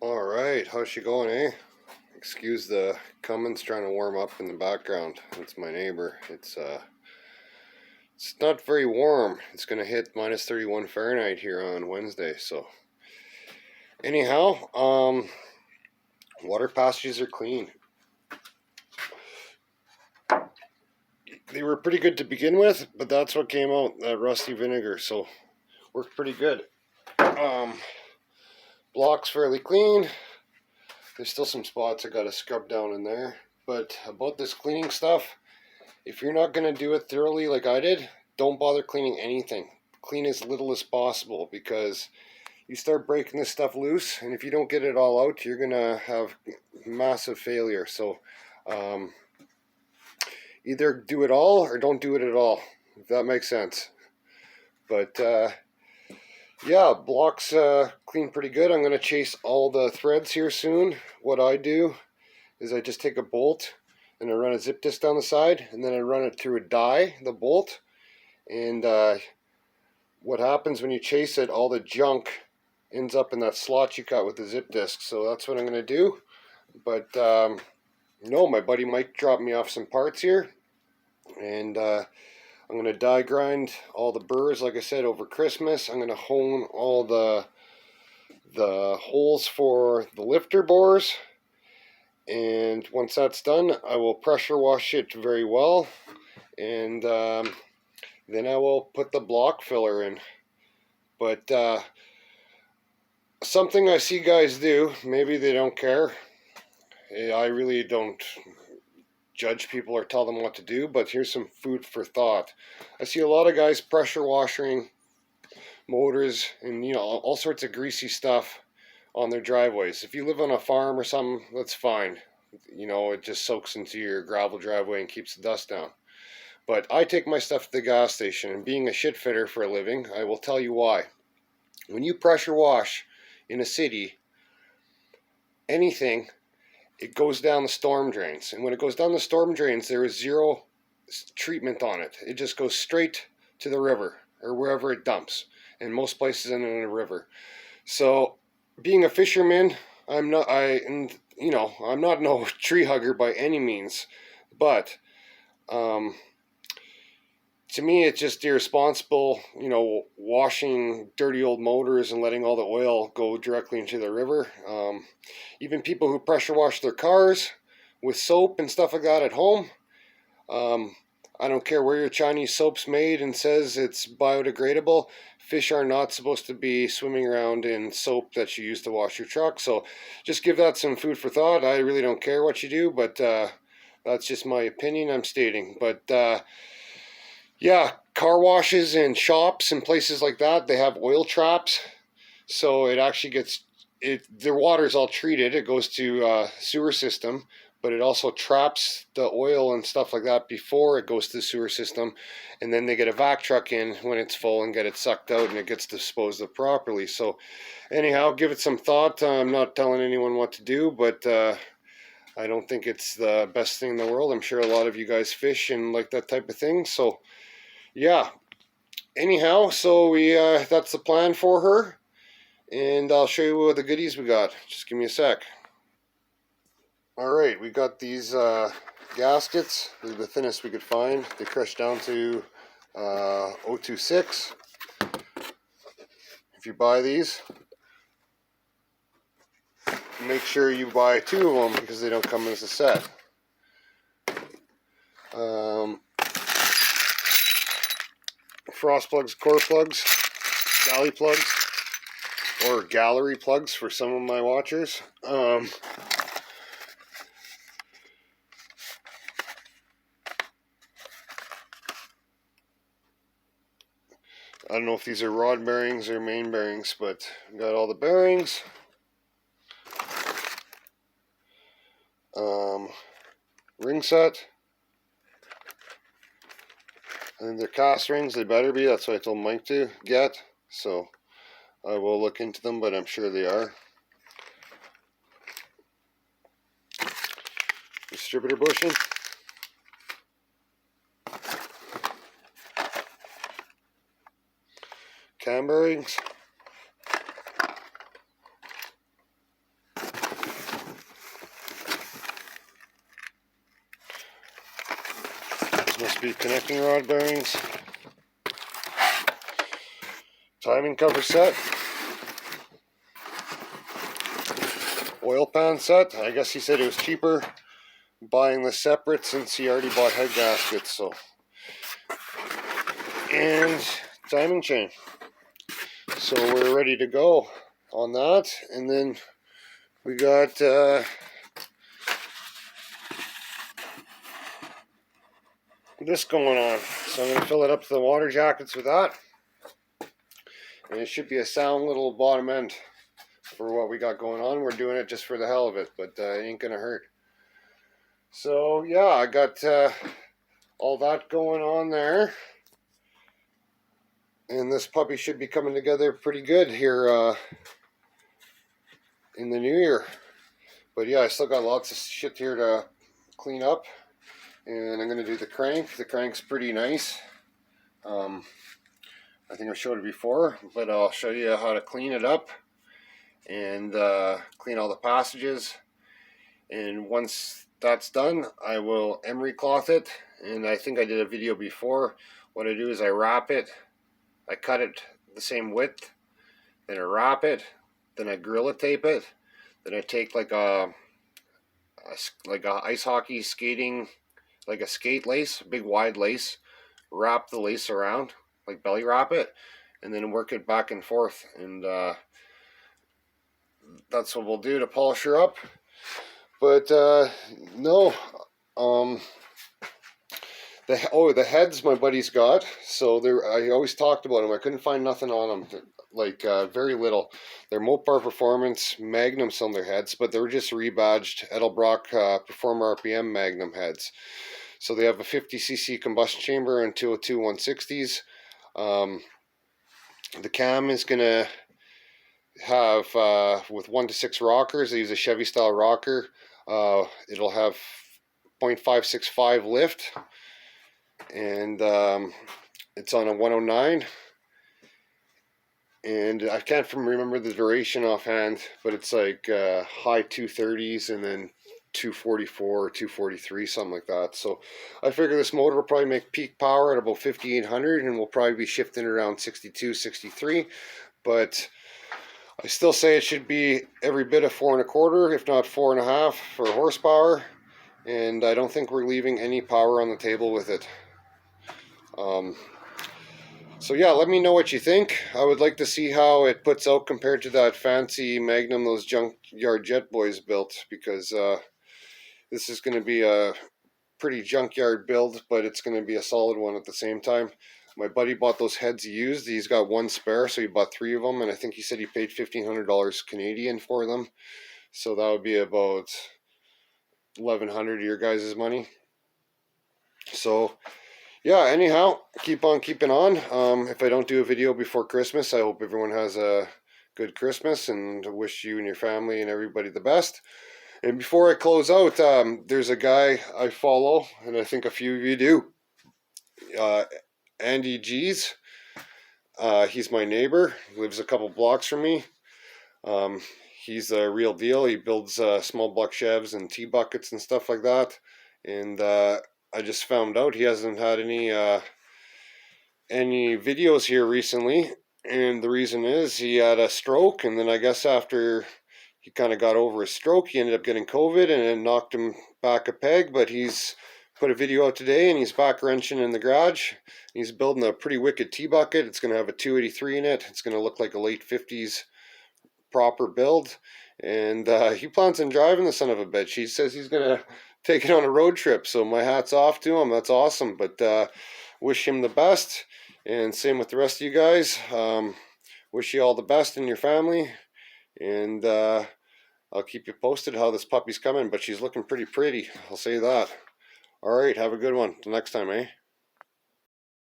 Alright, how's she going, eh? Excuse the Cummins trying to warm up in the background. It's my neighbor. It's not very warm. It's gonna hit minus 31 Fahrenheit here on Wednesday, so anyhow, water passages are clean. They were pretty good to begin with, but that's what came out, that rusty vinegar, so worked pretty good. Block's fairly clean. There's still some spots I gotta scrub down in there. But about this cleaning stuff, if you're not gonna do it thoroughly like I did, don't bother cleaning anything. Clean as little as possible, because you start breaking this stuff loose, and if you don't get it all out, you're gonna have massive failure. So either do it all or don't do it at all, if that makes sense. But yeah, blocks clean pretty good. I'm gonna chase all the threads here soon. What I do is I just take a bolt and I run a zip disc down the side, and then I run it through a die, the bolt, and what happens when you chase it, all the junk ends up in that slot you cut with the zip disc. So that's what I'm going to do. But no, my buddy Mike dropped me off some parts here, and I'm going to die grind all the burrs, like I said, over Christmas. I'm going to hone all the holes for the lifter bores, and once that's done, I will pressure wash it very well, and then I will put the block filler in. But something I see guys do, maybe they don't care. I really don't judge people or tell them what to do, but here's some food for thought. I see a lot of guys pressure washing motors and all sorts of greasy stuff on their driveways. If you live on a farm or something, that's fine. It just soaks into your gravel driveway and keeps the dust down. But I take my stuff to the gas station, and being a shit fitter for a living, I will tell you why. When you pressure wash in a city, anything, it goes down the storm drains. And when it goes down the storm drains, there is zero treatment on it. It just goes straight to the river or wherever it dumps. And most places in a river. So, being a fisherman, I'm not no tree hugger by any means, but to me, it's just irresponsible, washing dirty old motors and letting all the oil go directly into the river. Even people who pressure wash their cars with soap and stuff like that at home, I don't care where your Chinese soap's made and says it's biodegradable. Fish are not supposed to be swimming around in soap that you use to wash your truck. So just give that some food for thought. I really don't care what you do, but that's just my opinion I'm stating. But yeah, car washes and shops and places like that, they have oil traps. So it actually their water's all treated. It goes to sewer system, but it also traps the oil and stuff like that before it goes to the sewer system. And then they get a vac truck in when it's full and get it sucked out, and it gets disposed of properly. So anyhow, give it some thought. I'm not telling anyone what to do, but I don't think it's the best thing in the world. I'm sure a lot of you guys fish and like that type of thing. So yeah, anyhow, so that's the plan for her, and I'll show you what the goodies we got. Just give me a sec. Alright, we got these gaskets. They're the thinnest we could find. They crushed down to 0.26. If you buy these, make sure you buy 2 of them, because they don't come as a set. Frost plugs, core plugs, galley plugs, or gallery plugs for some of my watchers. I don't know if these are rod bearings or main bearings, but got all the bearings. Ring set. And they're cast rings, they better be. That's what I told Mike to get. So I will look into them, but I'm sure they are. Distributor bushing. Cam bearings. speed connecting rod bearings, timing cover set, oil pan set. I guess he said it was cheaper buying this separate since he already bought head gaskets. So, and timing chain. So we're ready to go on that. And then we got this going on. So I'm going to fill it up to the water jackets with that. And it should be a sound little bottom end for what we got going on. We're doing it just for the hell of it, but it ain't going to hurt. So yeah, I got all that going on there. And this puppy should be coming together pretty good here in the new year. But yeah, I still got lots of shit here to clean up. And I'm going to do the crank. The crank's pretty nice. I think I've showed it before, but I'll show you how to clean it up and clean all the passages. And once that's done, I will emery cloth it. And I think I did a video before. What I do is I wrap it, I cut it the same width, then I wrap it, then I Gorilla Tape it, then I take like a ice hockey skating, like a skate lace, a big wide lace, wrap the lace around, like belly wrap it, and then work it back and forth. And that's what we'll do to polish her up. But no, the heads my buddy's got. So I always talked about them. I couldn't find nothing on them, like very little. They're Mopar Performance Magnum cylinder heads, but they were just rebadged Edelbrock Performer RPM Magnum heads. So they have a 50cc combustion chamber and 202 160s. The cam is going to have, with 1 to 6 rockers, they use a Chevy style rocker. It'll have 0.565 lift. And it's on a 109. And I can't remember the duration offhand, but it's like high 230s and then 244 or 243, something like that. So I figure this motor will probably make peak power at about 5,800, and we'll probably be shifting around 62, 63. But I still say it should be every bit of 4 1/4, if not 4 1/2 for horsepower. And I don't think we're leaving any power on the table with it. So yeah, let me know what you think. I would like to see how it puts out compared to that fancy Magnum those Junkyard Jet Boys built, because this is going to be a pretty junkyard build, but it's going to be a solid one at the same time. My buddy bought those heads used. He's got one spare, so he bought 3 of them, and I think he said he paid $1,500 Canadian for them. So that would be about $1,100 of your guys' money. So yeah, anyhow, keep on keeping on. If I don't do a video before Christmas, I hope everyone has a good Christmas, and wish you and your family and everybody the best. And before I close out, there's a guy I follow, and I think a few of you do. Andy G's. He's my neighbor. He lives a couple blocks from me. He's the real deal. He builds small block Chevs and T-buckets and stuff like that. And I just found out he hasn't had any videos here recently. And the reason is he had a stroke, and then I guess after he kind of got over his stroke, he ended up getting COVID, and it knocked him back a peg. But he's put a video out today, and he's back wrenching in the garage. He's building a pretty wicked T-bucket. It's going to have a 283 in it. It's going to look like a late 50s proper build. And he plans on driving the son of a bitch. He says he's going to take it on a road trip. So my hat's off to him. That's awesome. But wish him the best. And same with the rest of you guys. Wish you all the best in your family. And I'll keep you posted how this puppy's coming. But she's looking pretty, I'll say that. All right, have a good one. Till next time, eh?